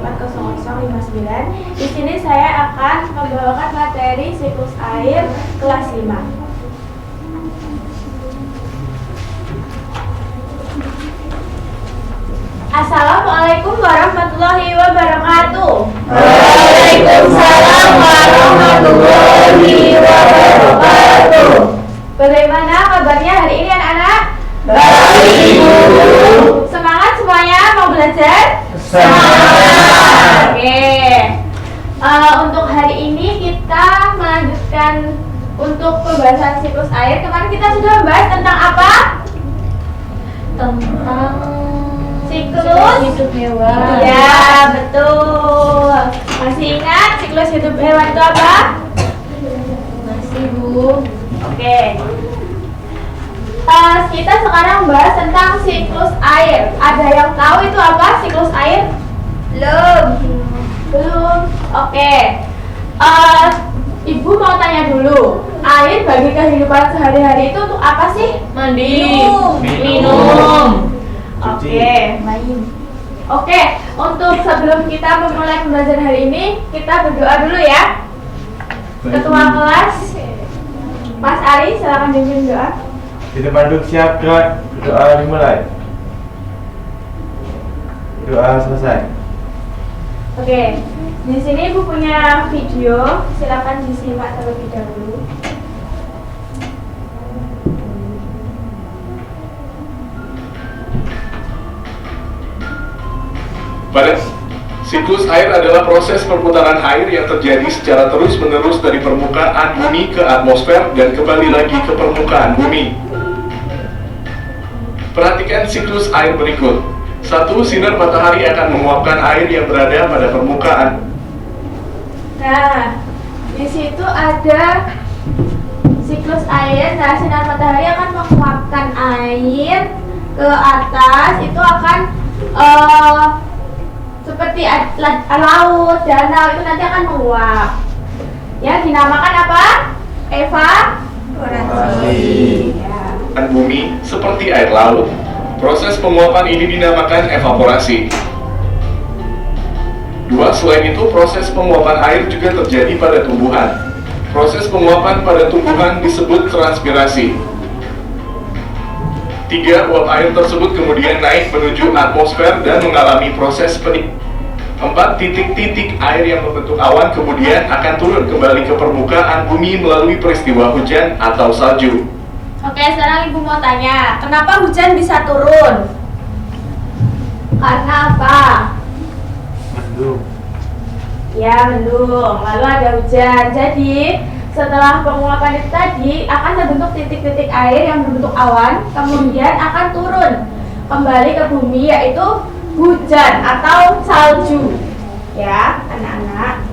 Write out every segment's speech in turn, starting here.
40059. Di sini saya akan membawakan materi siklus air kelas 5. Assalamualaikum warahmatullahi wabarakatuh. Waalaikumsalam warahmatullahi wabarakatuh. Bagaimana kabarnya hari ini anak-anak? Baik, Ibu. Semangat semuanya mau belajar? Semangat. Oke. Untuk hari ini kita melanjutkan untuk pembahasan siklus air. Kemarin kita sudah membahas tentang apa? Tentang Siklus hidup hewan. Ya, betul. Masih ingat siklus hidup hewan itu apa? Masih, Bu. Oke. Kita sekarang bahas tentang siklus air. Ada yang tahu itu apa siklus air? Belum. Oke. Ibu mau tanya dulu. Air bagi kehidupan sehari-hari itu untuk apa sih? Mandi. Minum. Cuci. Oke, untuk sebelum kita memulai pembelajaran hari ini, kita berdoa dulu ya. Ketua kelas, Mas Ari, silakan pimpin doa. Di depan duduk siap, doa dimulai. Doa selesai. Oke, di sini Ibu punya video, silakan disimak terlebih dahulu. Pada siklus air adalah proses perputaran air yang terjadi secara terus-menerus dari permukaan bumi ke atmosfer dan kembali lagi ke permukaan bumi. Perhatikan siklus air berikut. 1. Sinar matahari akan menguapkan air yang berada pada permukaan. Nah, di situ ada siklus air. Nah, sinar matahari akan menguapkan air ke atas. Itu akan seperti laut, danau itu nanti akan menguap. Ya, dinamakan apa? Evaporasi. Ya. Bumi seperti air laut. Proses penguapan ini dinamakan evaporasi. 2. Selain itu, proses penguapan air juga terjadi pada tumbuhan. Proses penguapan pada tumbuhan disebut transpirasi. 3. Uap air tersebut kemudian naik menuju atmosfer dan mengalami proses pening. 4. Titik-titik air yang membentuk awan kemudian akan turun kembali ke permukaan bumi melalui peristiwa hujan atau salju. Oke, sekarang Ibu mau tanya, kenapa hujan bisa turun? Karena apa? Mendung. Ya, mendung. Lalu ada hujan. Jadi, setelah penguapan itu tadi akan terbentuk titik-titik air yang berbentuk awan, kemudian akan turun kembali ke bumi, yaitu hujan atau salju. Ya, anak-anak.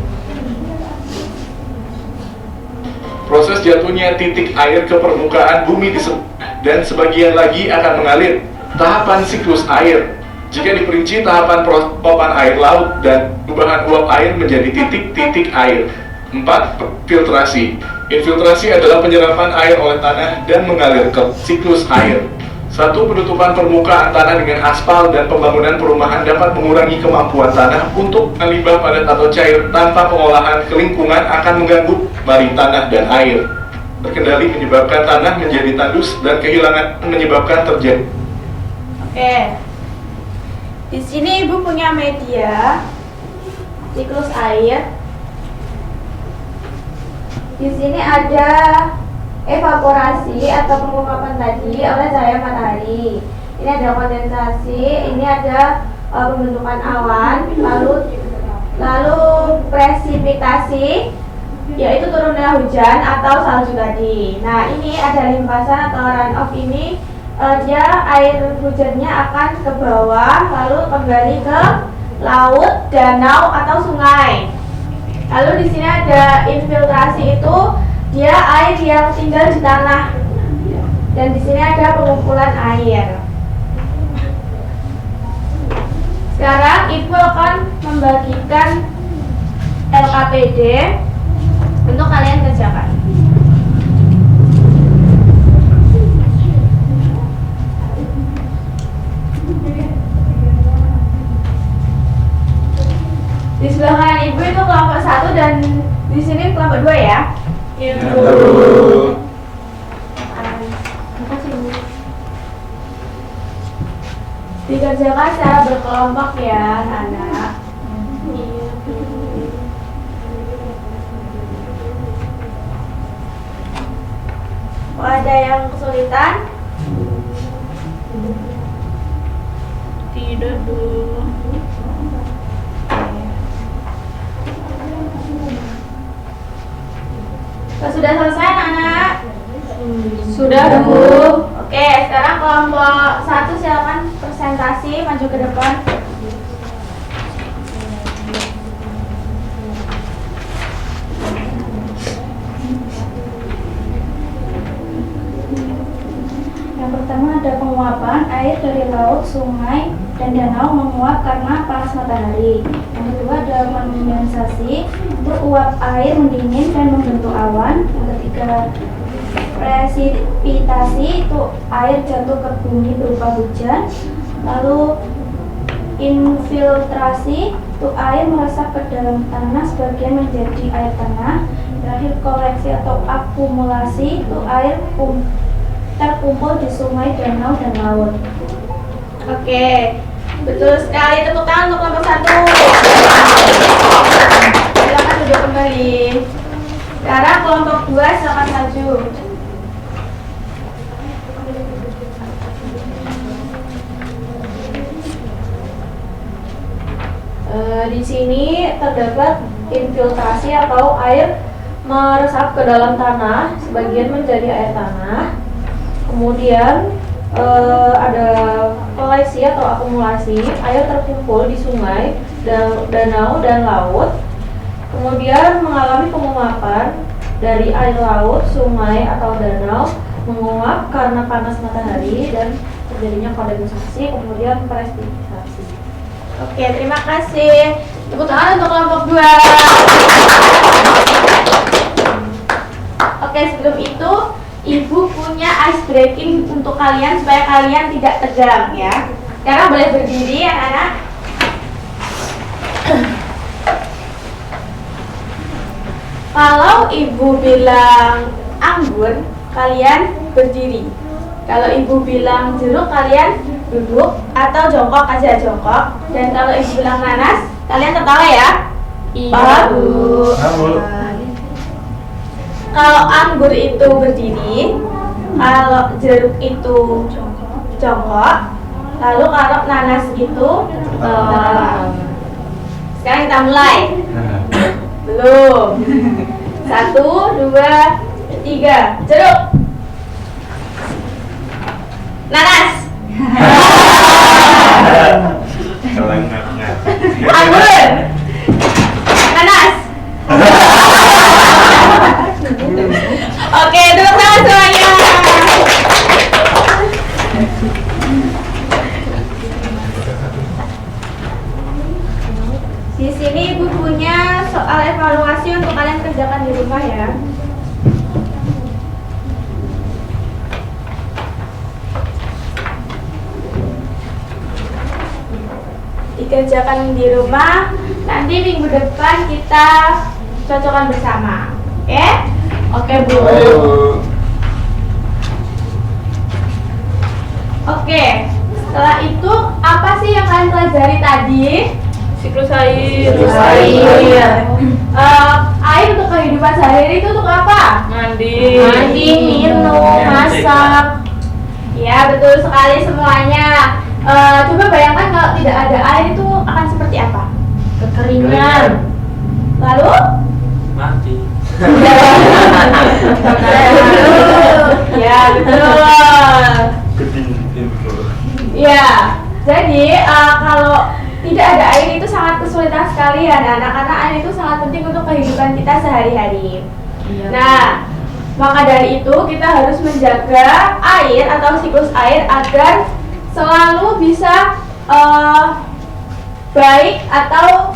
Proses jatuhnya titik air ke permukaan bumi dan sebagian lagi akan mengalir. Tahapan siklus air. Jika diperinci tahapan penguapan air laut dan perubahan uap air menjadi titik-titik air. 4. Filtrasi. Infiltrasi adalah penyerapan air oleh tanah dan mengalir ke siklus air. 1. Penutupan permukaan tanah dengan aspal dan pembangunan perumahan dapat mengurangi kemampuan tanah untuk limbah padat atau cair. Tanpa pengolahan ke lingkungan akan mengganggu mari tanah dan air. Terkendali menyebabkan tanah menjadi tandus dan kehilangan menyebabkan terjadi. Oke. Di sini Ibu punya media siklus air. Di sini ada evaporasi atau penguapan tadi oleh cahaya matahari. Ini ada kondensasi, ini ada pembentukan awan, lalu presipitasi, yaitu turunnya hujan atau salju tadi. Nah, ini ada limpasan atau runoff ini, dia air hujannya akan ke bawah, lalu kembali ke laut, danau atau sungai. Lalu di sini ada infiltrasi, itu dia air yang tinggal di tanah, dan di sini ada pengumpulan air. Sekarang Ibu akan membagikan LKPD untuk kalian kerjakan. Di sebelah kanan ibu itu kelompok 1 dan di sini kelompok 2 ya. Iya, Ya, Bu. Bu. Makasih Bu. Dikerjakan secara berkelompok ya anak-anak. Iya, Bu. Ada yang kesulitan? Tidak, Bu. Sudah selesai anak-anak? Sudah, Bu. Oke, sekarang kelompok 1 silakan presentasi maju ke depan. Yang pertama ada penguapan air dari laut, sungai, dan danau menguap karena panas matahari. Yang kedua ada kondensasi, itu uap air mendingin dan membentuk awan. Yang ketiga presipitasi, itu air jatuh ke bumi berupa hujan. Lalu infiltrasi, itu air meresap ke dalam tanah sebagian menjadi air tanah. Terakhir koleksi atau akumulasi, itu air terkumpul di sungai, danau, dan laut. Oke, betul sekali. Tepuk tangan untuk kelompok 1. Silakan duduk kembali. Sekarang kelompok 2 silakan maju. Di sini terdapat infiltrasi atau air meresap ke dalam tanah, sebagian menjadi air tanah. Kemudian ada koleksi atau akumulasi, air terkumpul di sungai, danau, dan laut. Kemudian mengalami penguapan dari air laut, sungai, atau danau menguap karena panas matahari dan terjadinya kondensasi, kemudian presipitasi. Oke, terima kasih. Tepuk tangan untuk kelompok 2. Oke, sebelum itu Ibu punya ice breaking untuk kalian supaya kalian tidak tegang ya. Sekarang boleh berdiri anak-anak. Kalau Ibu bilang anggur, kalian berdiri. Kalau Ibu bilang jeruk, kalian duduk atau jongkok aja, jongkok. Dan kalau Ibu bilang nanas, kalian tertawa ya. Paham? Kamu. Kalau anggur itu berdiri, kalau jeruk itu jongkok, lalu kalau nanas itu sekarang kita mulai. Belum. 1, 2, 3. Jeruk. Nanas. Kelengapnya. Anggur. Nanas. Oke, tepuk tangan semuanya. Di sini Ibu punya soal evaluasi untuk kalian kerjakan di rumah ya. Dikerjakan di rumah, nanti minggu depan kita cocokkan bersama. Oke? Oke, Bu. Ayo. Oke, setelah itu apa sih yang kalian pelajari tadi? Siklus air. Siklus air. Air untuk kehidupan sehari-hari itu untuk apa? Mandi. Mandi, minum, masak. Ya, betul sekali semuanya. Coba bayangkan kalau tidak ada air itu akan seperti apa? Kekeringan. Lalu? Mati. Ya, betul. Kedingin. Ya, jadi kalau tidak ada air itu sangat kesulitan sekali ya anak-anak, karena air itu sangat penting untuk kehidupan kita sehari-hari. Iya. Nah, maka dari itu kita harus menjaga air atau siklus air agar selalu bisa baik atau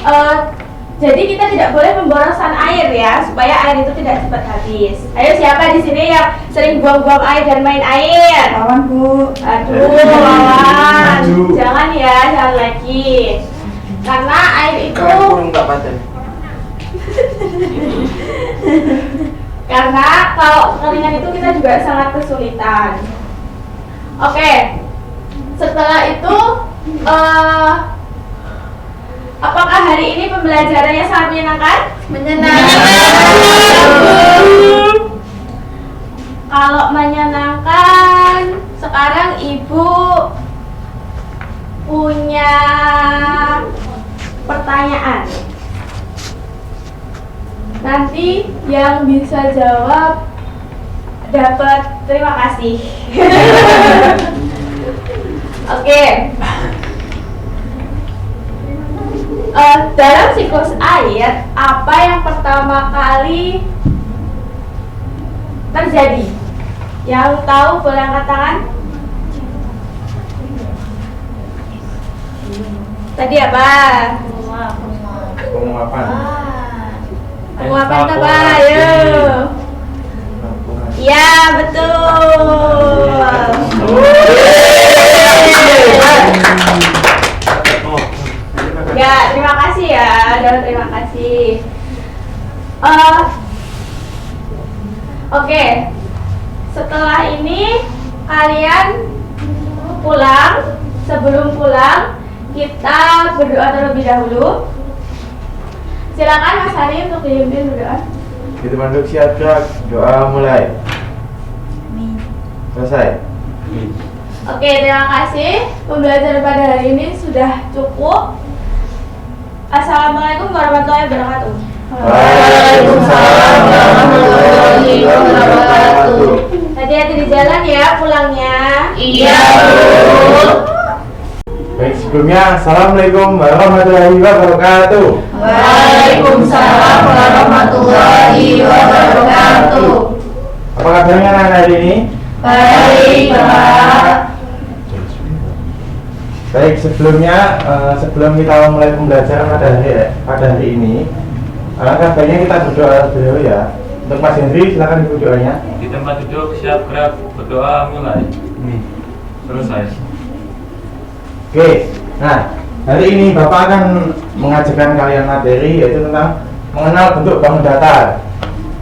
jadi kita tidak boleh memboroskan air ya, supaya air itu tidak cepat habis. Ayo, siapa di sini yang sering buang-buang air dan main air? Lawan Bu. Aduh, lawan. Aduh. Jangan ya, jangan lagi. Karena air itu Kurang tak pada. Karena kalau kekeringan itu kita juga sangat kesulitan. Oke, setelah itu apakah hari ini pembelajarannya sangat menyenangkan? Kalau menyenangkan, sekarang Ibu punya pertanyaan. Nanti yang bisa jawab dapat terima kasih. Oke. Dalam siklus air, apa yang pertama kali terjadi? Yang tahu boleh angkat tangan? Tadi apa? Penguapan. Penguapan apa? Ayo. Iya, betul. Ya, terima kasih ya. Terima kasih. Oke. Setelah ini kalian pulang. Sebelum pulang, kita berdoa terlebih dahulu. Silakan Mas Hari untuk dipimpin berdoa. Kita manduk siap gerak, doa mulai. Selesai. Oke, terima kasih. Pembelajaran pada hari ini sudah cukup. Assalamualaikum warahmatullahi wabarakatuh. Waalaikumsalam warahmatullahi wabarakatuh. Hati-hati di jalan ya pulangnya. Iya, Bu. Baik, sebelumnya Assalamualaikum warahmatullahi wabarakatuh. Waalaikumsalam warahmatullahi wabarakatuh. Apa kabarnya anak hari ini? Baik, Pak. Baik, sebelumnya sebelum kita mulai pembelajaran pada hari ini, alangkah baiknya kita berdoa dulu ya. Untuk Mas Hendri, silakan ibu doanya. Di tempat duduk siap gerak, berdoa mulai. Selesai. Oke, nah hari ini Bapak akan mengajarkan kalian materi yaitu tentang mengenal bentuk bangun datar.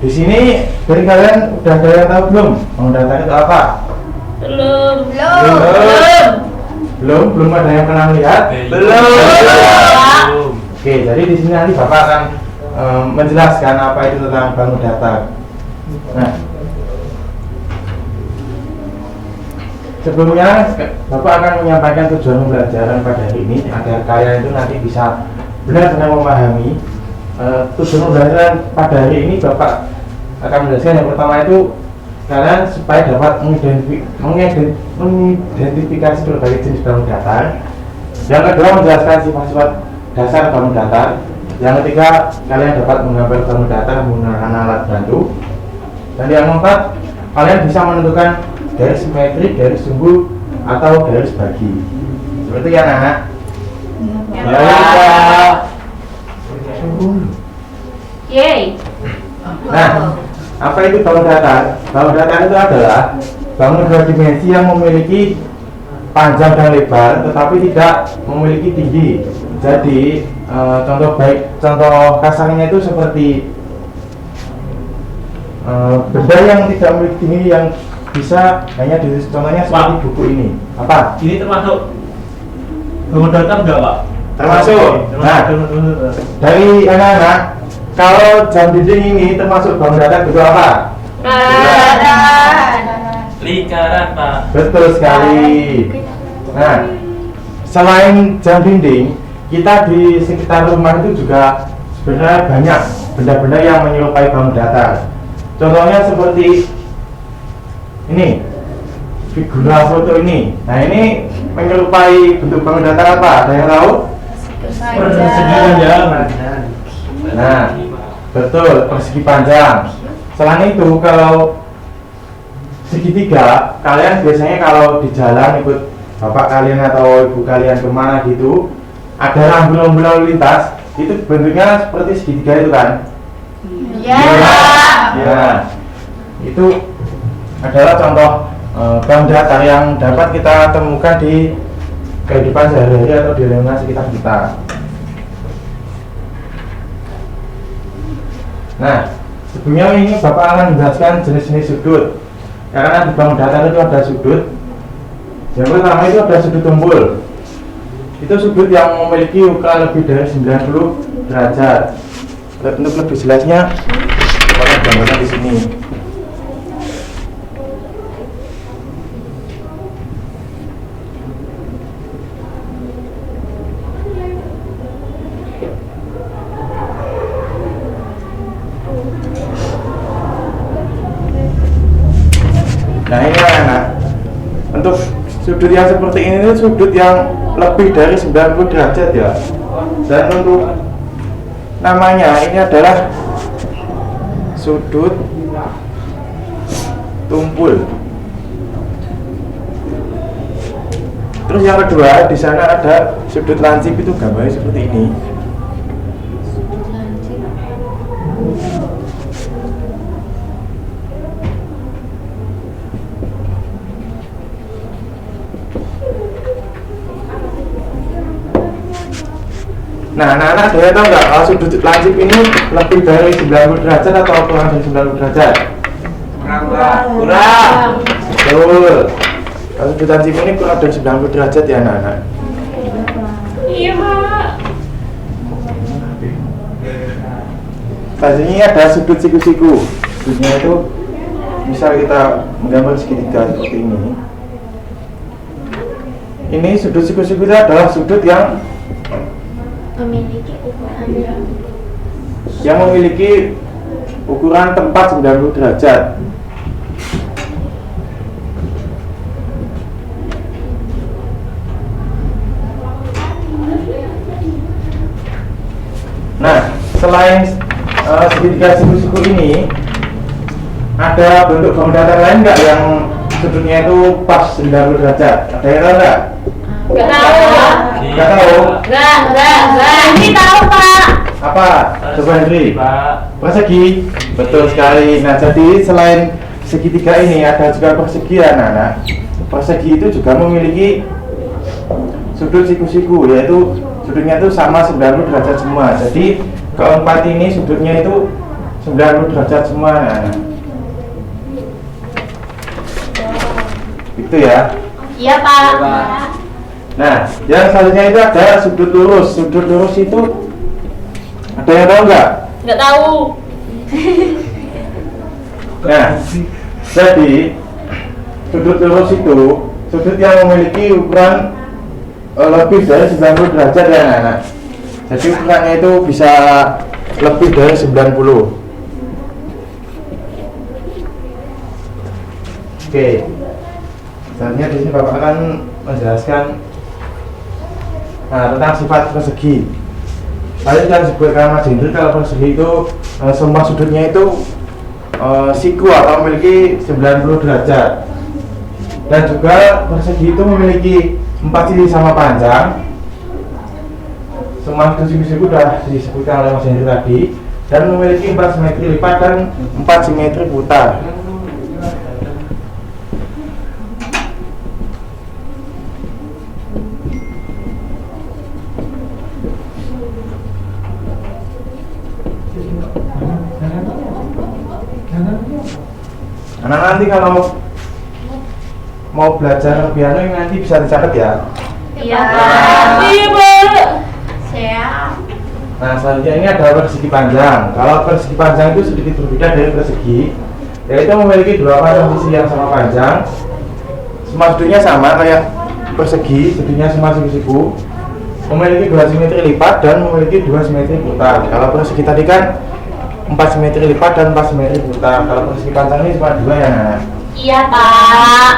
Di sini dari kalian udah ada yang tahu belum bangun datar itu apa? Belum ada yang pernah lihat? Belum. Oke, jadi di sini nanti Bapak akan menjelaskan apa itu tentang bangun datar. Nah, sebelumnya Bapak akan menyampaikan tujuan pembelajaran pada hari ini agar kalian itu nanti bisa benar-benar memahami tujuan pembelajaran pada hari ini. Bapak akan menjelaskan yang pertama itu kalian supaya dapat mengidentifikasi berbagai jenis bangun datar. Yang kedua menjelaskan sifat-sifat dasar bangun datar. Yang ketiga kalian dapat menggambar bangun datar menggunakan alat bantu. Dan yang keempat kalian bisa menentukan garis simetri, garis sumbu, atau garis bagi. Seperti ya nak? Ya. Yeay. Nah, apa itu bangun datar? Bangun datar itu adalah bangun dua dimensi yang memiliki panjang dan lebar, tetapi tidak memiliki tinggi. Jadi contoh kasarnya itu seperti benda yang tidak memiliki tinggi yang bisa hanya contohnya seperti buku ini. Apa? Ini termasuk bangun datar enggak, Pak? Termasuk. Nah, dari anak-anak, kalau jam dinding ini termasuk bangun datar itu apa? Lingkaran, Pak. Betul sekali. Nah, selain jam dinding, kita di sekitar rumah itu juga sebenarnya banyak benda-benda yang menyerupai bangun datar. Contohnya seperti ini, figura foto ini. Nah, ini menyerupai bentuk bangun datar apa? Ada yang tahu? Persegi panjang. Nah, betul, persegi panjang. Selain itu, kalau segitiga, kalian biasanya kalau di jalan ikut bapak kalian atau ibu kalian kemana gitu, ada rambu-rambu lalu lintas, itu bentuknya seperti segitiga itu kan? Iya. Ya, itu adalah contoh bangun datar yang dapat kita temukan di kehidupan sehari-hari atau di lingkungan sekitar kita. Nah, sebelumnya ini Bapak akan menjelaskan jenis-jenis sudut. Karena di bangun datar itu ada sudut. Yang pertama itu ada sudut tumpul. Itu sudut yang memiliki ukuran lebih dari 90 derajat. Untuk lebih jelasnya, Bapak gambarkan di sini. Nah ini anak, untuk sudut yang seperti ini itu sudut yang lebih dari 90 derajat ya. Dan untuk namanya ini adalah sudut tumpul. Terus yang kedua, di sana ada sudut lancip, itu gambarnya seperti ini. Nah, anak-anak saya tahu nggak kalau sudut lancip ini lebih dari 90 derajat atau kurang dari 90 derajat? Kurang. Betul. Kalau sudut lancip ini kurang dari 90 derajat ya anak-anak. Iya, Pak. Selanjutnya ada sudut siku-siku. Sudutnya itu misal kita menggambar segitiga seperti ini. Ini sudut siku-siku itu adalah sudut yang memiliki ukuran tepat 90 derajat. Nah, selain segitiga siku-siku ini, ada bentuk bangun datar lain nggak yang sudutnya itu pas 90 derajat? Ada yang tahu nggak? Nggak tahu. Nggak tahu? Nggak. Ini tahu, Pak. Apa? Coba Henry. Pak. Persegi. Betul sekali. Nah, jadi selain segitiga ini ada juga persegi ya, anak-anak. Persegi itu juga memiliki sudut siku-siku, yaitu sudutnya itu sama 90 derajat semua. Jadi keempat ini sudutnya itu 90 derajat semua, anak-anak. Itu ya. Iya, Pak. Nah, yang selanjutnya itu ada sudut lurus. Sudut lurus itu ada yang tahu nggak? Nggak tahu. Nah, jadi sudut lurus itu sudut yang memiliki ukuran lebih dari 90 derajat ya anak-anak. Jadi ukurannya itu bisa lebih dari 90. Oke. Selanjutnya di sini Bapak akan menjelaskan tentang sifat persegi. Tadi yang disebutkan Mas Hendri, kalau persegi itu semua sudutnya itu siku atau memiliki 90 derajat. Dan juga persegi itu memiliki 4 sisi sama panjang. Semua siku-siku sudah disebutkan oleh Mas Hendri tadi, dan memiliki 4 simetri lipat dan 4 simetri putar. Anak nanti kalau mau belajar piano ini nanti bisa dicatat ya. Iya, Pak. Iya, Pak. Siap. Nah, selanjutnya ini ada persegi panjang. Kalau persegi panjang itu sedikit berbeda dari persegi, yaitu memiliki dua pasang sisi yang sama panjang. Semua sudutnya sama kayak persegi, sudutnya semua siku-siku, memiliki 2 simetri lipat dan memiliki 2 simetri putar. Kalau persegi tadi kan 4 simetri lipat dan 4 simetri putar. Kalau persegi panjang ini cuma 2 ya, Nana. Iya, Pak.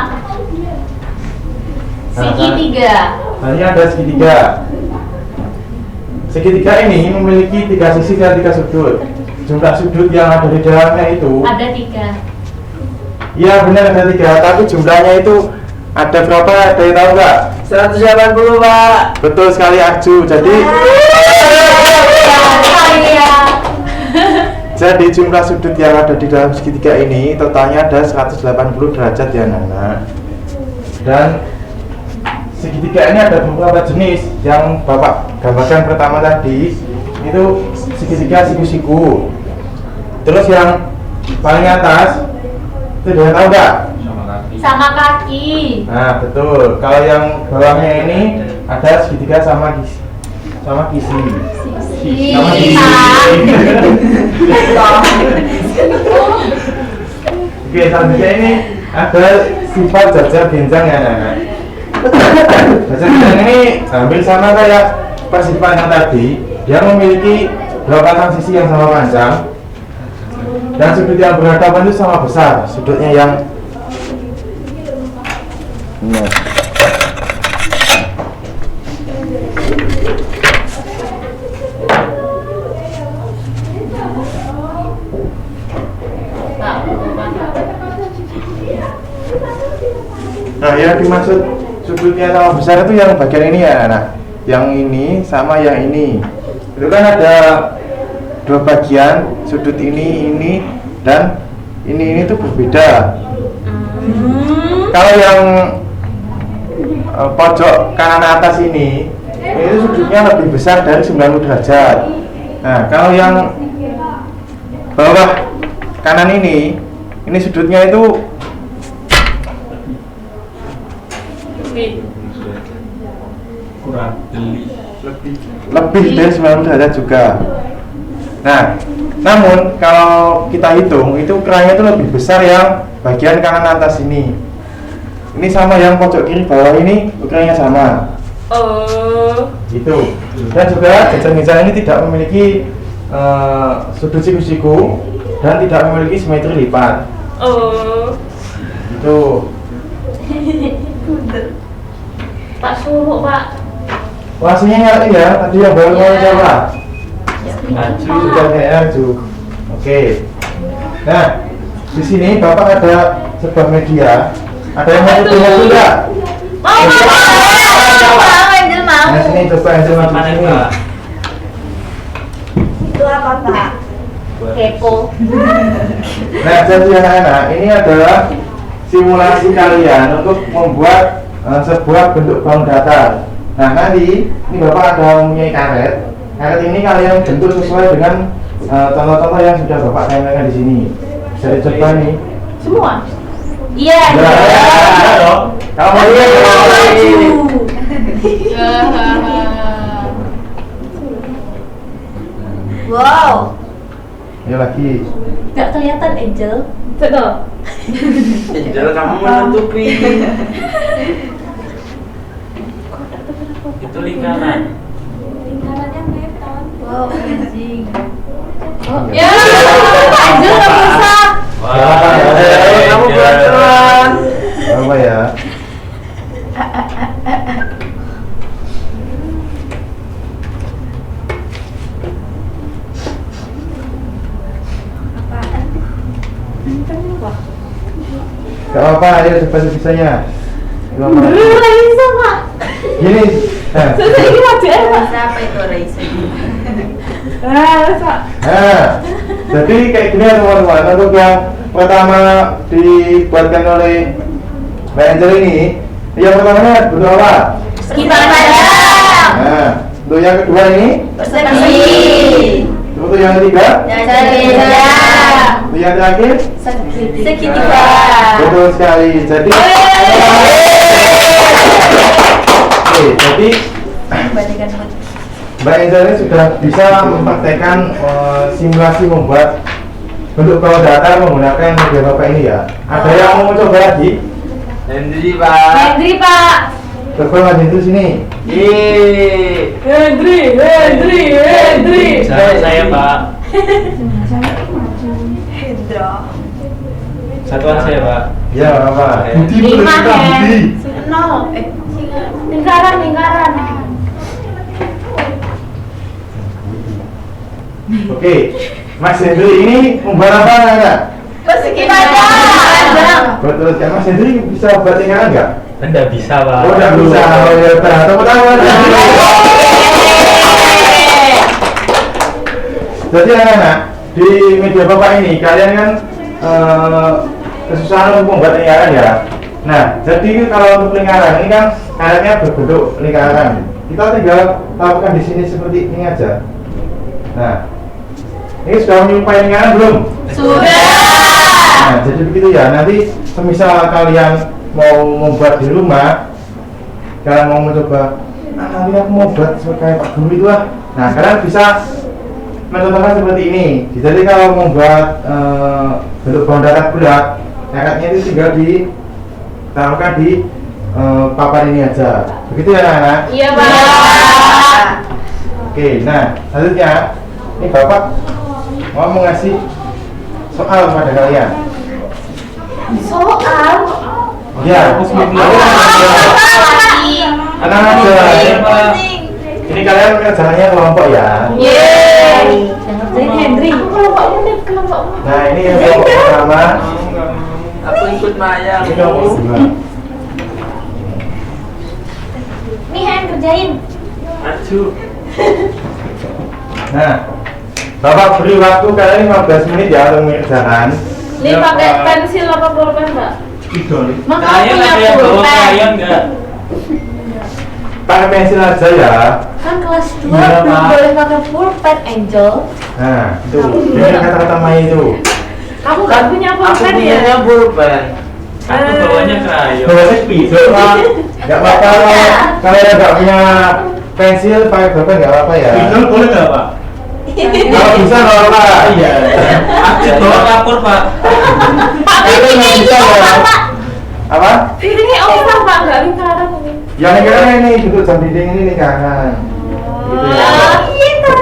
Segitiga. Nah, ini ada segitiga. Segitiga ini memiliki 3 sisi dan 3 sudut. Jumlah sudut yang ada di dalamnya itu Ada 3. iya benar ada 3, tapi jumlahnya itu ada berapa? Ada yang tahu nggak? 180, Pak. Betul sekali Arju. Jadi jumlah sudut yang ada di dalam segitiga ini totalnya ada 180 derajat ya Nana. Dan segitiga ini ada beberapa jenis. Yang Bapak gambarkan pertama tadi itu segitiga siku-siku. Terus yang paling atas itu dia tahu nggak? Sama kaki. Sama kaki. Nah betul. Kalau yang bawahnya ini ada segitiga sama kisi. Sama kisi. Sama kisi. Oke, selanjutnya ini ada sifat jajar genjang ya anak-anak. Jajar genjang ini hampir sama kayak persifat yang tadi. Dia memiliki dua pasang sisi yang sama panjang dan sudut yang berhadapan itu sama besar. Sudutnya yang nah, yang dimaksud sudutnya sama besar itu yang bagian ini ya, nah, yang ini sama yang ini. Itu kan ada dua bagian, sudut ini dan ini tuh berbeda. Kalau yang pojok kanan atas ini sudutnya lebih besar dari 90 derajat. Nah, kalau yang bawah kanan ini sudutnya itu kurang geli. lebih dari 90 derajat juga. Nah, namun kalau kita hitung itu ukurannya itu lebih besar yang bagian kanan atas ini. Ini sama yang pojok kiri bawah ini ukurannya sama. Gitu. Dan juga jajar-jajar ini tidak memiliki sudut siku-siku dan tidak memiliki simetri lipat. Gitu. Pak suruh Pak. Wasnya ngerti ya, tadi yang baru mau coba. Maju. Sudah maju. Oke. Nah, di sini Bapak ada sebuah media. Ada yang mau coba enggak? Mau Angel mau. Nah, sini coba Angel maju Mana sini. Pak? Itu apa Pak? Kepo. Nah, jadi anak-anak, ini adalah simulasi kalian untuk membuat sebuah bentuk bangun datar. Nah, nanti ini Bapak ada mempunyai karet. Karet ini kalian bentuk sesuai dengan contoh-contoh yang sudah Bapak tempelkan di sini. Bisa dicoba nih. Semua. Iya. Ya dong. Kalau mau lihat Wow. Ayo lagi. Gak kelihatan Angel. Betul. Angel kamu menutupi. Itu lingkaran. Lingkarannya metal. Wow, amazing. Ya, Angel nggak usah. Kamu pelan-pelan. Apa ya? Gak apa-apa, ayo cepat bisanya. Raisa Pak. Gini, nah, Sudah ini maju ya Pak. Siapa itu Raisa? Raisa. nah, jadi kayak gini ya teman-teman. Untuk yang pertama dibuatkan oleh Mbak Angel ini, yang pertamanya bentuk apa? Kita padang. Nah, untuk yang kedua ini, Persegi. untuk yang ketiga, Jajar genjang. untuk yang terakhir, Segitiga. betul sekali. Jadi, oke, jadi Mbak Angel ini sudah bisa mempraktekkan simulasi membuat bentuk bawah datar menggunakan media Bapak ini ya. Ada yang mau coba lagi? Hendri Pak. Hendri Pak. Coba maju itu sini. Yeay. Hendri. Saya Pak. Satuan saya Pak. Ya, nggak apa. Budi Lima, boleh kita Hen. Budi. No. Lingkaran. Oke, Mas Hendri ini membuat apa enggak? Persegi padang. Betul, ya Mas Hendri bisa buat lingkaran nggak? Enggak bisa Pak. Oh, nggak bisa. Oh, ya, tepuk tangan. Jadi anak-anak di media Bapak ini kalian kan kesusahan untuk membuat lingkaran ya. Nah, jadi kalau untuk lingkaran ini kan karetnya berbentuk lingkaran. Kita tinggal taruhkan di sini seperti ini aja. Nah, ini sudah menyerupai lingkaran belum? Nah, jadi begitu ya. Nanti semisal kalian mau membuat di rumah, kalian mau mencoba, nanti aku mau buat kayak Pak Guru itu lah. Nah, kalian bisa mencontohkan seperti ini. Jadi kalau membuat bentuk balon datar bulat, akadnya itu tinggal ditaruhkan di papan ini aja. Begitu ya anak-anak? Iya, Pak. Oke, nah selanjutnya ini Bapak mau mengasih soal pada kalian. Soal. Ya, anak aja. Ini kalian kerjanya kelompok ya. Yeay. Jangan Henry. Aku kelompokmu. Nah, ini yang kelompok pertama. Aku ikut Maya. Ini kelompok kedua. Nih, Hen, kerjain. Maju. Nah, Bapak beri waktu kalian 15 menit ya untuk mengerjakan. Ini pakai pensil apa pulpen, Mbak? Maka Kalian punya ada yang bawa pulpen. kalian enggak? Pakai pensil aja ya. Kan kelas 2 Iya, belum Pak. boleh pakai pulpen, Angel. Nah, itu. Ini kata-kata Mai itu. Kamu gak punya Aku pulpen ya? punyanya pulpen. Aku bawanya krayon. Bawanya spidol Pak. Nggak apa-apa kalau nggak punya pensil pakai bolpen nggak apa-apa ya. Spidol boleh nggak, Pak? Kalau bisa nggak apa-apa. Iya. Aku bawa kapur, Pak. Pak, Kalau ini nggak bisa apa, ya. Pak? Apa? Ini orang, Pak, nggak lingkaran. Yang lingkaran ini bentuk jam dinding ini lingkaran. Gitu ya. Gitu.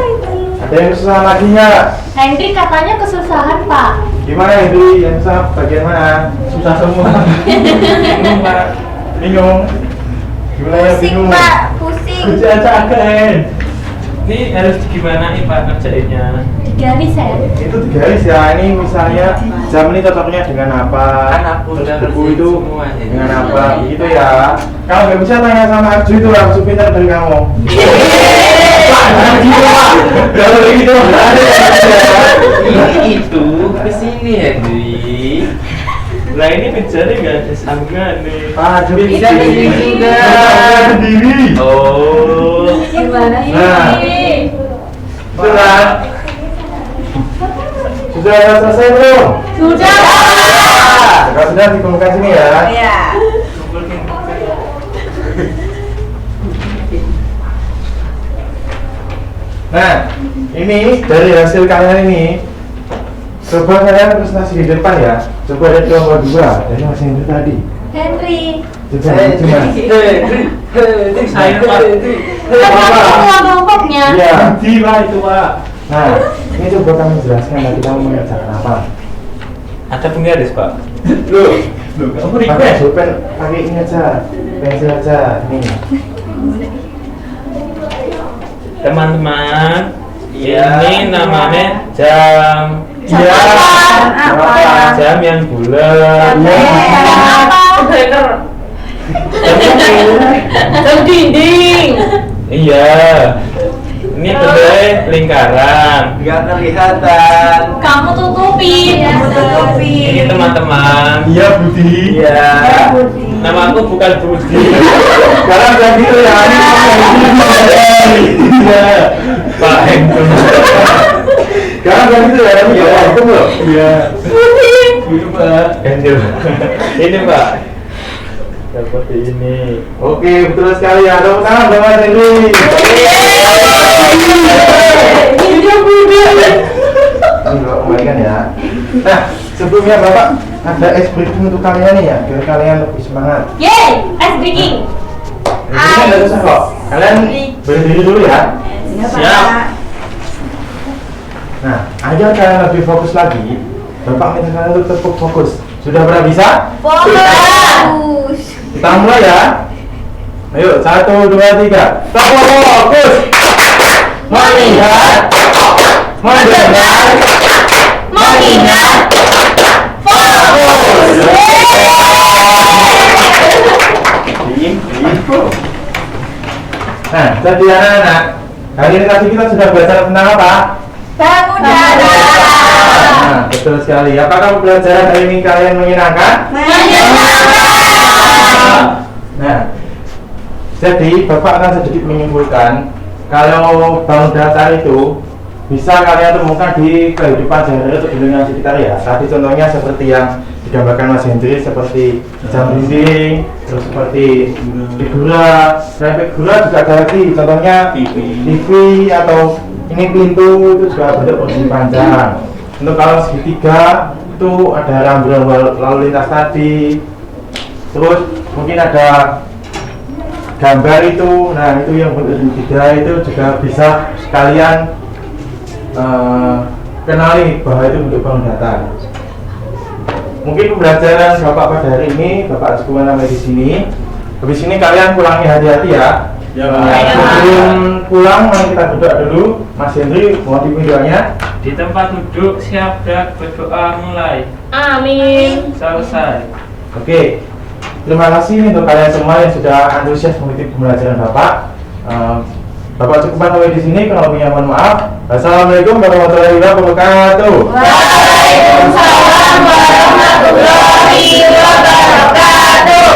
Ada yang susah lagi nggak? Henry katanya kesusahan, Pak. Gimana itu? Yang susah bagian mana? Susah semua. Bingung, Pak. Bingung. Gimana ya bingung? pusing. Kucacakan. Ini harus gimana nih, Pak, ngerjainnya? Garis ya? Itu 3 garis ya. Ini misalnya jam ini cocoknya dengan apa? Kan aku Terus udah buku ngerti itu semua ini. dengan apa? Gitu ya. Kalau nggak bisa tanya sama Arju itu langsung pintar dari kamu. Pak, jangan gitu Pak. Kalau gitu Ini itu kesini Henry. Lah ini penjara nggak ada sambungan nih. Pak, Arju Bisa kesini juga. sendiri. Oh. Gimana Nah. ini? Sudah. Sudah selesai belum? Sudah. Kalau sudah dikumpulkan sini ya. Iya. Nah, ini dari hasil kalian ini. Coba kalian presentasi di depan ya. Coba lihat kelompok 2 dari Mas Hendri tadi. Henry. Coba cuma. Saya, Pak. Kan kamu kelompoknya. Iya. Gila itu, Pak. Nah, ini coba kamu jelaskan tadi kamu mengerjakan apa. Ada penggaris, Pak. Loh, Kamu pakai request. pulpen, pakai ini aja, pensil aja, ini. Teman-teman, Iya. ini namanya jam. Jam apa? Jam yang bulat. Apa? Jam itu. Jam dinding. Iya. Ini bentuknya lingkaran. Nggak kelihatan. Kamu tutupin. Ini teman-teman. Iya, Budi. Iya. Nama aku bukan Budi. Sekarang udah gitu ya, ini Iya. Pak Hengkun. sekarang udah gitu ya, kamu ya, itu belum? Iya. Ini Pak. Angel. Ini Pak. Seperti ini. Oke, betul sekali ya, tepuk tangan buat Mas Hendri. Enggak, kembalikan ya. Nah, sebelumnya Bapak ada ice breaking untuk kalian nih ya, biar kalian lebih semangat. Yeay, ice breaking. Ini nggak susah kok. Kalian berdiri dulu ya. Siap. Nah, agar kalian lebih fokus lagi, Bapak minta kalian untuk tetap fokus. Sudah pernah bisa? Fokus. Kita mulai ya. Ayo, 1, 2, 3. Fokus. Melihat. Mendengar. Mengingat. Fokus. Nah, jadi anak-anak, hari ini tadi kita sudah belajar tentang apa? Pengudara. Nah, betul sekali. Apakah pembelajaran hari ini kalian menyenangkan? Nah, jadi Bapak akan sedikit menyimpulkan kalau bangun datar itu bisa kalian temukan di kehidupan sehari-hari atau di lingkungan sekitar ya. Tadi contohnya seperti yang digambarkan Mas Hendri, seperti jam dinding, terus seperti figura. Selain figura juga ada lagi, contohnya TV atau ini pintu itu juga bentuk persegi panjang. Untuk kalau segitiga itu ada rambu lalu lintas tadi. Terus mungkin ada gambar itu, nah itu yang bentuk segitiga itu juga bisa kalian kenali bahwa itu bentuk bangun datar. Mungkin pembelajaran Bapak pada hari ini, Bapak cukup sampai di sini. Habis ini kalian pulangnya hati-hati ya. Ya, Sebelum pulang, mari kita berdoa dulu. Mas Hendri, mohon dipimpin doanya. Di tempat duduk siap gerak, berdoa mulai. Amin. Selesai. Oke, terima kasih untuk kalian semua yang sudah antusias mengikuti pembelajaran Bapak. Bapak cukupkan sampai di sini. Kalau punya mohon maaf. Assalamualaikum warahmatullahi wabarakatuh. Waalaikumsalam warahmatullahi wabarakatuh.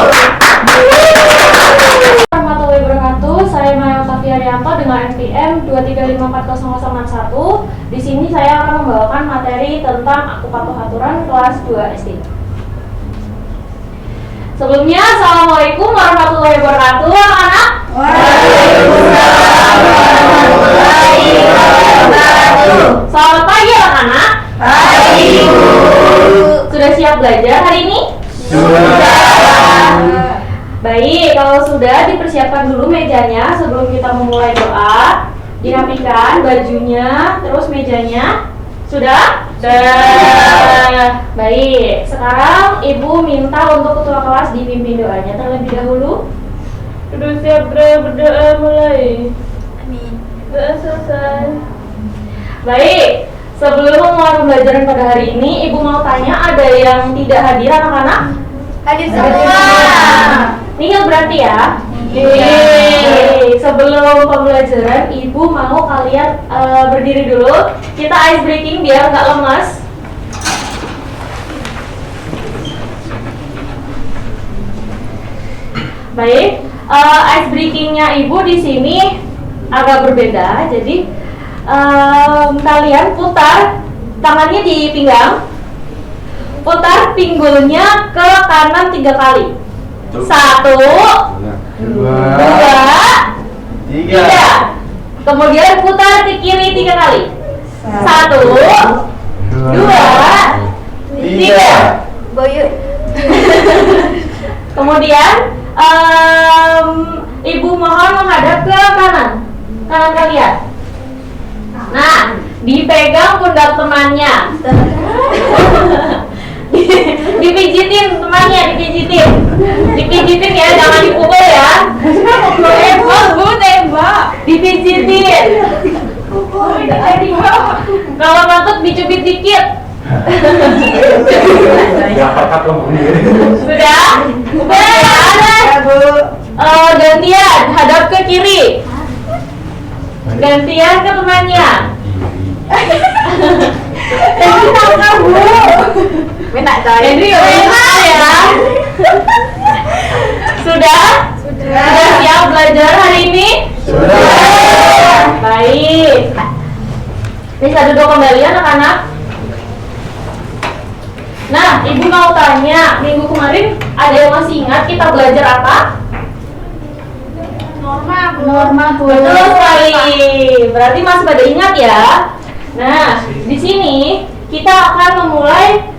Warahmatullahi wabarakatuh. Saya Maya Otavia Rianto dengan NPM 2354001. Di sini saya akan membawakan materi tentang aku patuh aturan kelas 2 SD. Sebelumnya, Assalamualaikum warahmatullahi wabarakatuh, anak-anak. Waalaikumsalam warahmatullahi wabarakatuh. Selamat pagi, anak-anak. Pagi, Bu. Sudah siap belajar hari ini? Sudah. Baik, kalau sudah dipersiapkan dulu mejanya sebelum kita memulai doa. Dirapikan bajunya, terus mejanya. Sudah? Sudah. Baik, sekarang Ibu minta untuk ketua kelas dipimpin doanya terlebih dahulu. Sudah siap berdoa mulai. Doa selesai. Baik, sebelum memulai pembelajaran pada hari ini, Ibu mau tanya ada yang tidak hadir anak-anak? Hadir semua. Nihil berarti ya? Iya. Sebelum pembelajaran, Ibu mau kalian berdiri dulu. Kita ice breaking biar nggak lemas. Baik, ice breakingnya Ibu di sini agak berbeda. Jadi kalian putar tangannya di pinggang, putar pinggulnya ke kanan 3 kali. 1, 2, 3. Kemudian putar ke kiri 3 kali. 1, 2, 3. Boyut. Kemudian Ibu mohon menghadap ke kanan kalian. Nah, dipegang pundak temannya. Dipijitin temannya, dipijitin ya, jangan dipukul ya. Tembak, Bu, tembak. Dipijitin. Kalau ngantuk dicubit dikit. Sudah? Gantian, hadap ke kiri. Gantian ke temannya. Bu. Minta cari. Jadi enak ya. Sudah? Sudah siap belajar hari ini? Sudah. Baik. Bisa duduk kembali anak-anak. Nah, Ibu mau tanya, minggu kemarin ada yang masih ingat kita belajar apa? Norma, Bu. Betul sekali. Berarti masih pada ingat ya. Nah, di sini kita akan memulai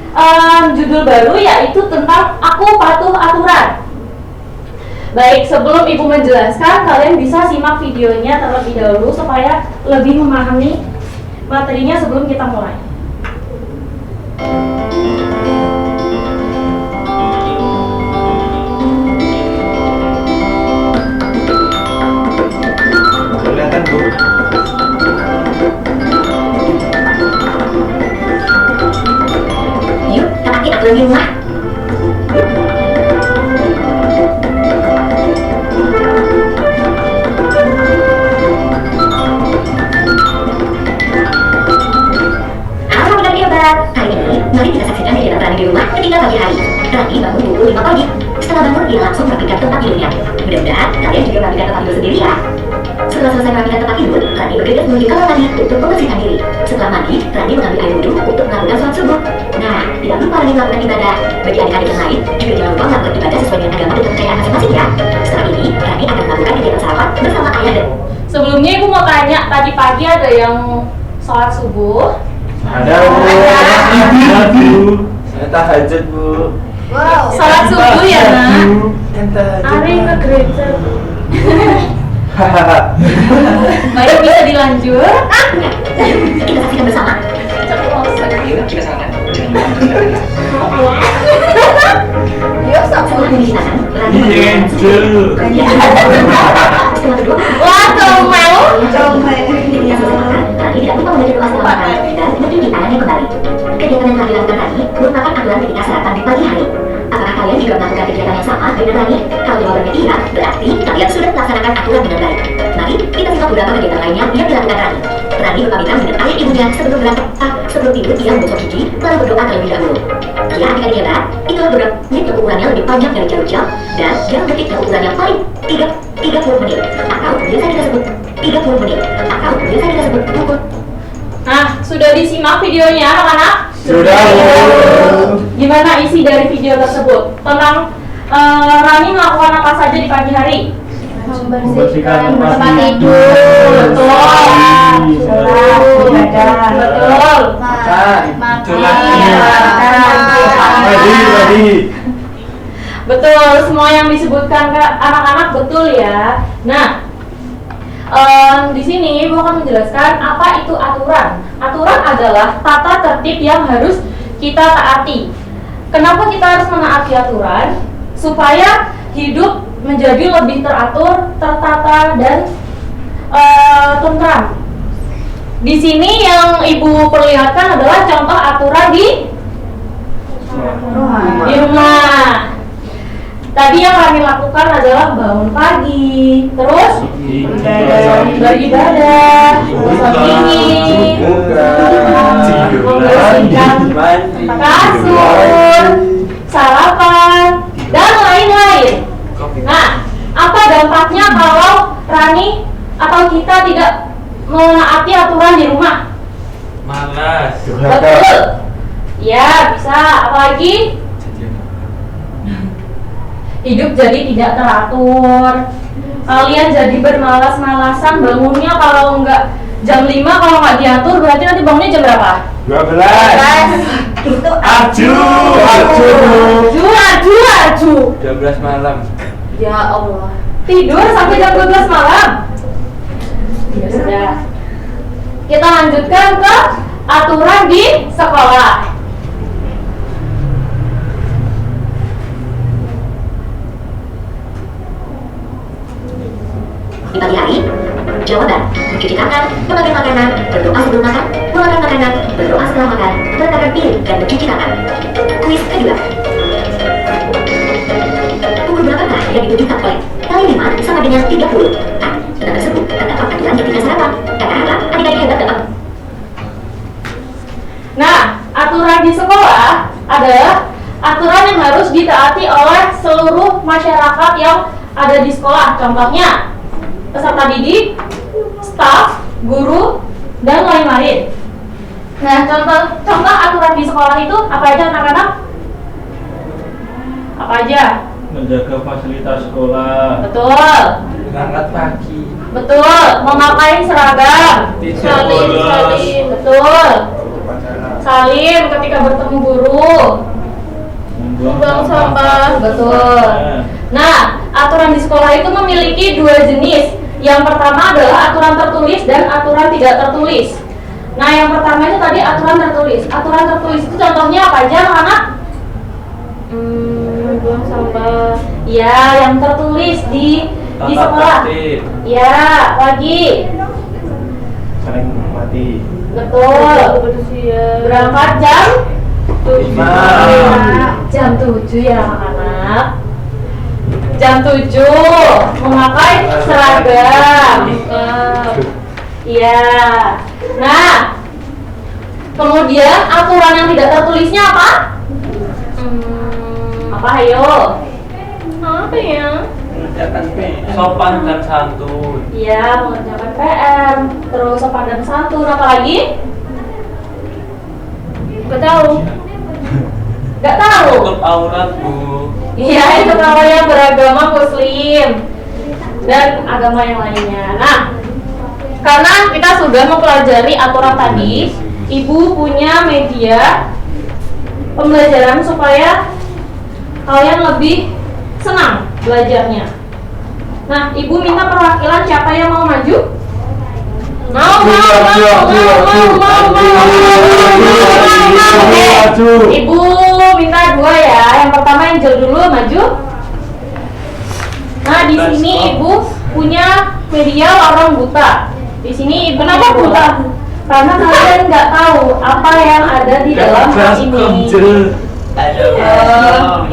judul baru, yaitu tentang aku patuh aturan. Baik, sebelum Ibu menjelaskan, kalian bisa simak videonya terlebih dahulu supaya lebih memahami materinya sebelum kita mulai. Kelihatan, Bu. Yuk, kita pakai aturan di rumah. Halo Mami Hebat, kali ini mari kita saksikan kegiatan Rani di rumah ketika pagi hari. Rani bangun pukul 5 pagi. Setelah bangun, ia langsung merapikan tempat tidurnya. Mudah-mudahan kalian juga merapikan tempat tidur sendiri ya. Setelah selesai merapikan tempat tidur, Rani bergegas menuju kamar mandi untuk membersihkan diri. Setelah mandi, Rani mengambil air wudhu untuk melakukan sholat subuh. Nah, tidak lupa Rani melakukan ibadah. Bagi adik-adik yang lain, juga jangan lupa melakukan ibadah sesuai dengan agama dan kepercayaan masing-masing ya. Setelah ini, Rani akan melakukan kegiatan salat bersama ayah dan Sebelumnya ibu mau tanya, tadi pagi ada yang sholat subuh. Ada Bu. Saya tahajud, Bu. Sholat subuh ya nak. Kan tahajud. Ari ke gereja. Baik, bisa dilanjut. kita saksikan bersama. Ayo kita salat. Setelah digunakan, Rani setelah berdoa, Wah, comel. ketika selesai makan, Rani tidak lupa membaca doa setelah makan dan mencuci tangannya kembali. Kegiatan yang telah dilakukan Rani merupakan aturan ketika sarapan di pagi hari. Apakah kalian juga melakukan kegiatan yang sama dengan Rani? Kalau jawabannya iya, berarti kalian sudah melaksanakan aturan dengan baik. Mari kita simak beberapa kegiatan lainnya yang dilakukan Rani. Rani berpamitan dengan ayah ibunya sebelum berangkat. Sebelum tidur, ia menggosok gigi, lalu berdoa terlebih dahulu. Ya, adik-adik hebat, itulah beberapa menit yang ukurannya lebih panjang dari jarum jam dan jarum detik yang ukurannya paling 30 menit atau biasa kita sebut 30 menit atau biasa kita sebut pukul. Nah, sudah disimak videonya anak-anak? Sudah, Bu. Gimana isi dari video tersebut? Tentang Rani melakukan apa saja di pagi hari? Membersihkan tempat Tempat tidur. tidur. Betul. ibadah. Betul. Tadi. Betul, semua yang disebutkan ke anak-anak betul ya. Nah, di sini Ibu akan menjelaskan apa itu aturan. Aturan adalah tata tertib yang harus kita taati. Kenapa kita harus menaati aturan? Supaya hidup menjadi lebih teratur, tertata dan tentram. Di sini yang Ibu perlihatkan adalah contoh aturan di rumah. Tadi yang kami lakukan adalah bangun pagi, terus beribadah, sholat gigi, membersihkan kasur, sarapan, dan lain-lain. Nah, apa dampaknya kalau Rani atau kita tidak menaati aturan di rumah? Malas. Betul. Ya, bisa. Apalagi hidup jadi tidak teratur. Kalian jadi bermalas-malasan bangunnya kalau enggak jam 5, kalau nggak diatur berarti nanti bangunnya jam berapa? 12. Itu Aju. 12 malam. Ya Allah. Tidur sampai jam 12 malam. Ya sudah. Kita lanjutkan ke aturan di sekolah. Di pagi hari, jawaban, mencuci tangan, memakan makanan, berdoa sebelum makan, memakan makanan, berdoa setelah makan, meletakkan piring, dan mencuci tangan. Kuis kedua. Pukul berapakah yang ditunjukkan oleh kali 5 sama dengan 30? Nah, tentang tersebut terdapat aturan ketika sarapan. Katakanlah, adik-adik hebat dapat. Nah, aturan di sekolah adalah aturan yang harus ditaati oleh seluruh masyarakat yang ada di sekolah. Contohnya, peserta didik, staf, guru, dan lain-lain. Nah, contoh aturan di sekolah itu apa aja anak-anak? Apa aja? Menjaga fasilitas sekolah. Betul. Berangkat pagi. Betul, memakai seragam. Tidak bolos. Betul. Salim ketika bertemu guru. Membuang sampah. Betul. Nah, aturan di sekolah itu memiliki 2 jenis. Yang pertama adalah aturan tertulis dan aturan tidak tertulis. Nah, yang pertama itu tadi aturan tertulis. Aturan tertulis itu contohnya apa aja, anak-anak? Membuang sampah. Ya, yang tertulis di sekolah. Ya, lagi. Saling menghormati. Betul. Berangkat jam 7 ya anak-anak. Jam 7 memakai seragam. Iya. Nah, kemudian aturan yang tidak tertulisnya apa? Apa ayo? Apa ya? mengerjakan PR. Sopan dan santun. Iya, mengerjakan PR. Terus sopan dan santun. Apa lagi? Gak tahu. Gak tahu. Tutup aurat, Bu. Iya, itu kalau yang beragama Muslim dan agama yang lainnya. Nah, karena kita sudah mempelajari aturan tadi, Ibu punya media pembelajaran supaya kalian lebih senang belajarnya. Nah, Ibu minta perwakilan siapa yang mau maju? Ibu minta 2 ya. Yang pertama Angel dulu maju. Nah, di sini Ibu punya media lorong buta. Di sini Ibu kenapa buta? Karena kalian nggak tahu apa yang ada di dalam hal ini.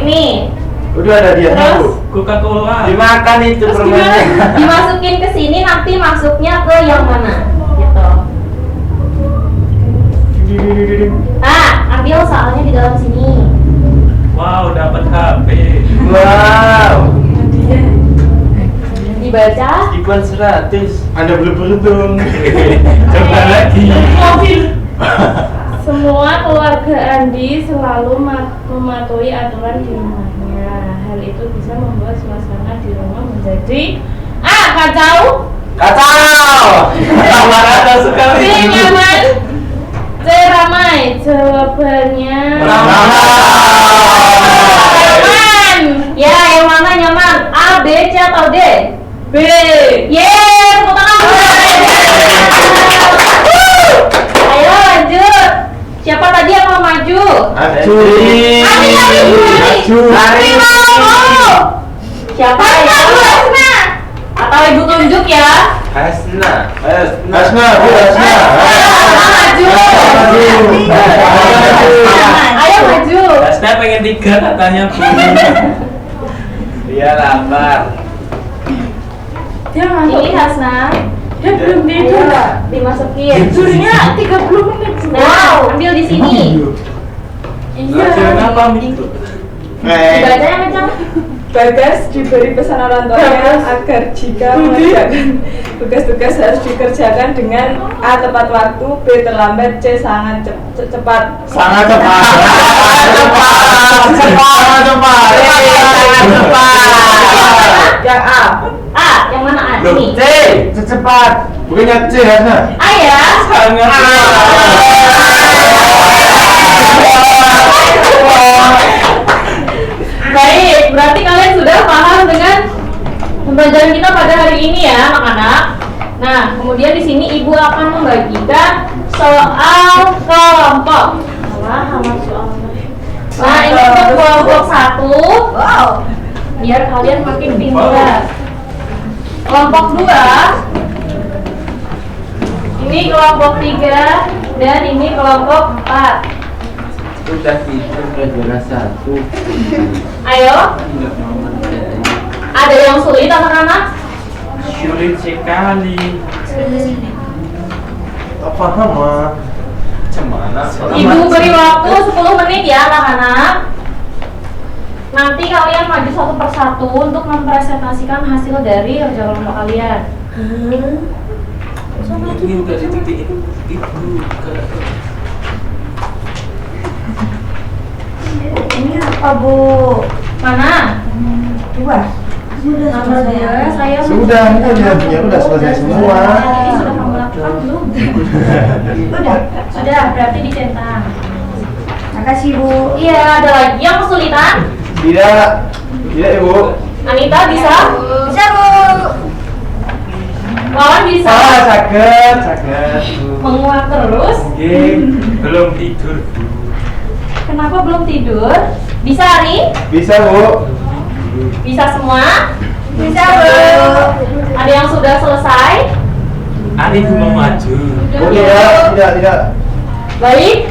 Ini. Udah ada dia Terus? Bu. Coca-Cola. Dimakan itu Terus gimana? permennya. Dimasukin ke sini, nanti masuknya ke yang mana? Gitu. Nah, ambil soalnya di dalam sini. Wow, dapat HP. Wow. Dibaca. Ikon 100. Anda belum beruntung. Coba lagi. Semua keluarga Andi selalu mematuhi aturan di rumahnya. Hal itu bisa membuat suasana di rumah menjadi kacau. Kacau. Marah sekali. B nyaman, C ramai. Jawabannya Ramai. Nyaman. Ya, yang mana nyaman? A, B, C atau D? B. Yeay, tepuk tangan. Ayo lanjut. Siapa tadi yang mau maju? Maju. Maju. Hari. Mau. Siapa ya? Atau Ibu tunjuk ya? Hasna. Hasna, Bu Hasna. Maju. Ayo maju. Hasna pengen 3 katanya, Bu. Dia lapar. Dia ngantuk. Ini Hasna. Dia belum tidur. Ayo, dimasukin. Tidurnya 30 menit. Wow, ambil di sini. Pelajaran apa, Minggu? Dibacanya kencang. Bagas diberi pesan orang tuanya agar jika mengerjakan tugas-tugas harus dikerjakan dengan A. tepat waktu, B. terlambat, C. sangat cepat. Sangat cepat. Yang A. A, yang mana A? Loh, Ini. C, secepat. Bukannya C Hasna. A ya. Sangat Baik, berarti kalian sudah paham dengan pembelajaran kita pada hari ini ya, anak-anak. Nah, kemudian di sini Ibu akan membagikan soal kelompok. Nah, ini untuk kelompok 1. Biar kalian makin pintar. Kelompok 2. Ini kelompok 3 dan ini kelompok 4. Udah gitu pelajaran 1. Ayo, Enggak mau ngerjain. ada yang sulit anak-anak? sulit sekali. Tak paham mah. Cemana? Ibu beri waktu 10 menit ya anak-anak. Nanti kalian maju satu persatu untuk mempresentasikan hasil dari kerja kelompok kalian. Ini udah di titik itu. Ini apa Bu? Mana? 2. Nomor 2 saya Sudah, ini dia udah selesai semua. Ini sudah kamu lakukan belum? Sudah, berarti dicentang. Makasih Bu. Iya, ada lagi yang kesulitan? Tidak, tidak Ibu. Anita bisa? Bisa Bu. Wawan bisa? Sakit. Menguap terus? Belum tidur, Bu. Kenapa belum tidur? Bisa Ari? Bisa Bu. Bisa semua? Bisa Bu. Ada yang sudah selesai? Ani mau maju. Oh tidak. Baik,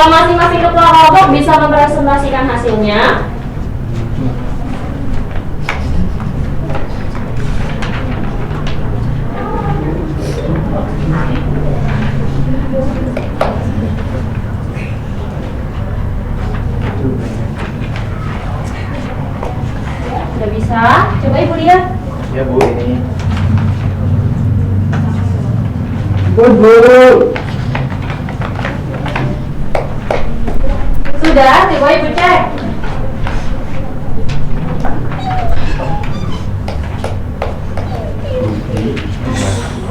masing-masing ketua kelompok bisa mempresentasikan hasilnya. Sudah bisa? Coba Ibu lihat. Ya Bu, ini. Bu. Sudah, coba Ibu cek.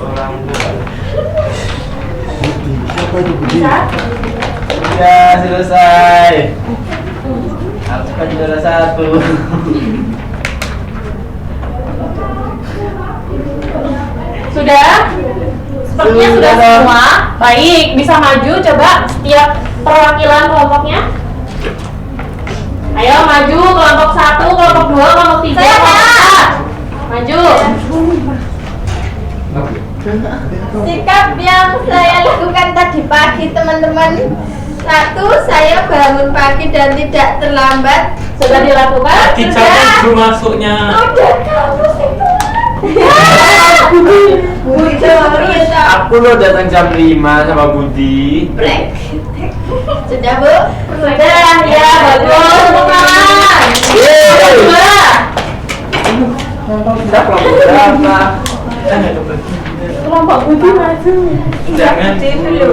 Orang tua. Siapa itu Budi? Bisa? Ya, selesai. Aku kan juara 1. Sudah? Sepertinya sudah semua. Baik, bisa maju coba setiap perwakilan kelompoknya. Ayo maju kelompok 1, kelompok 2, kelompok 3, kelompok 4. Maju. Sikap yang saya lakukan tadi pagi teman-teman. 1. Saya bangun pagi dan tidak terlambat. Sudah dilakukan? Kicauan belum masuknya. Udah kamu sih. Budi Aku lo datang jam 5 sama Budi. Black. Sudah Bu? Sudah, ya bagus. Tepuk tangan. Kedua. Kita kelompok berapa? Kelompok Budi maju. Jangan dulu.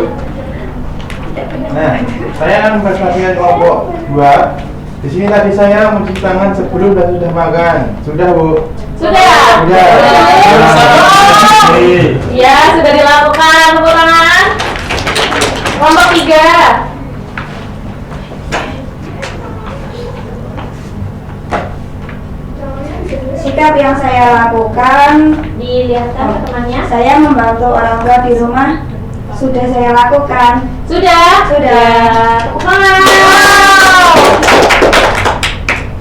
Nah, saya akan membagikan kelompok 2. Di sini tadi saya mencuci tangan sebelum dan sudah makan. Sudah Bu? Sudah. Sudah. Ya, sudah dilakukan. Tepuk tangan. Kelompok 3. Sikap yang saya lakukan, Dilihatkan ke temannya. saya membantu orang tua di rumah. Sudah saya lakukan. Sudah. Sudah. Ya, tepuk tangan.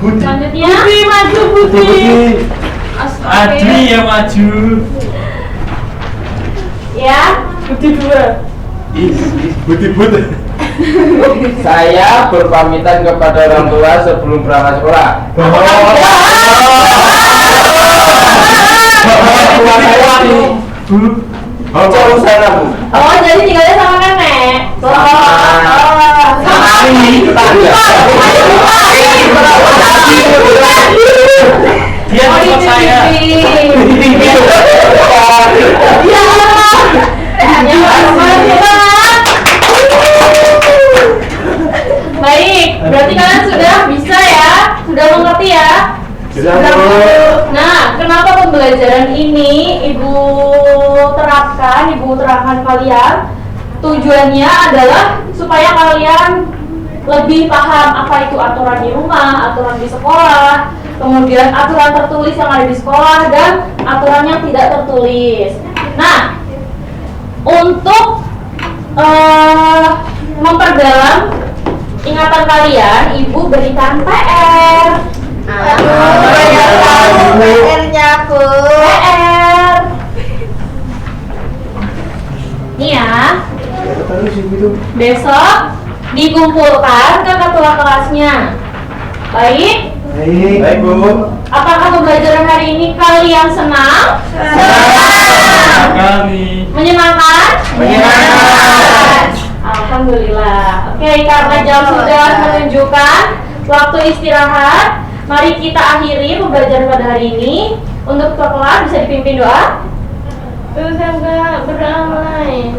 Budi. Selanjutnya. Budi maju Budi. Adri yang maju. Ya. Budi 2. Budi. Saya berpamitan kepada orang tua sebelum berangkat sekolah. Jauh sana Bu. Oh, jadi tinggalnya sama nenek. Sama ini tetangga. Dia Oh, tempat ini saya. Baik, berarti kalian sudah bisa ya, sudah mengerti ya. Sudah, Sudah Bu. Nah, kenapa pembelajaran ini ibu terapkan kalian? Tujuannya adalah supaya kalian lebih paham apa itu aturan di rumah, aturan di sekolah, kemudian aturan tertulis yang ada di sekolah dan aturan yang tidak tertulis. Nah, untuk memperdalam ingatan kalian, ibu berikan PR. PR-nya Bu. PR. Nih ya, besok dikumpulkan ke ketua kelasnya. Baik? Baik Bu. Apakah pembelajaran hari ini kalian senang? Kali. Menyenangkan? Menyenangkan. Alhamdulillah. Oke, karena jam sudah menunjukkan waktu istirahat, mari kita akhiri pembelajaran pada hari ini. Untuk ketua kelas bisa dipimpin doa. Sudah enggak berdamai.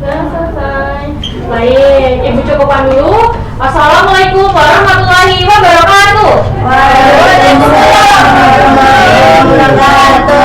Sudah selesai. Baik, ibu cukupkan dulu. Assalamualaikum warahmatullahi wabarakatuh. Waalaikumsalam warahmatullahi wabarakatuh.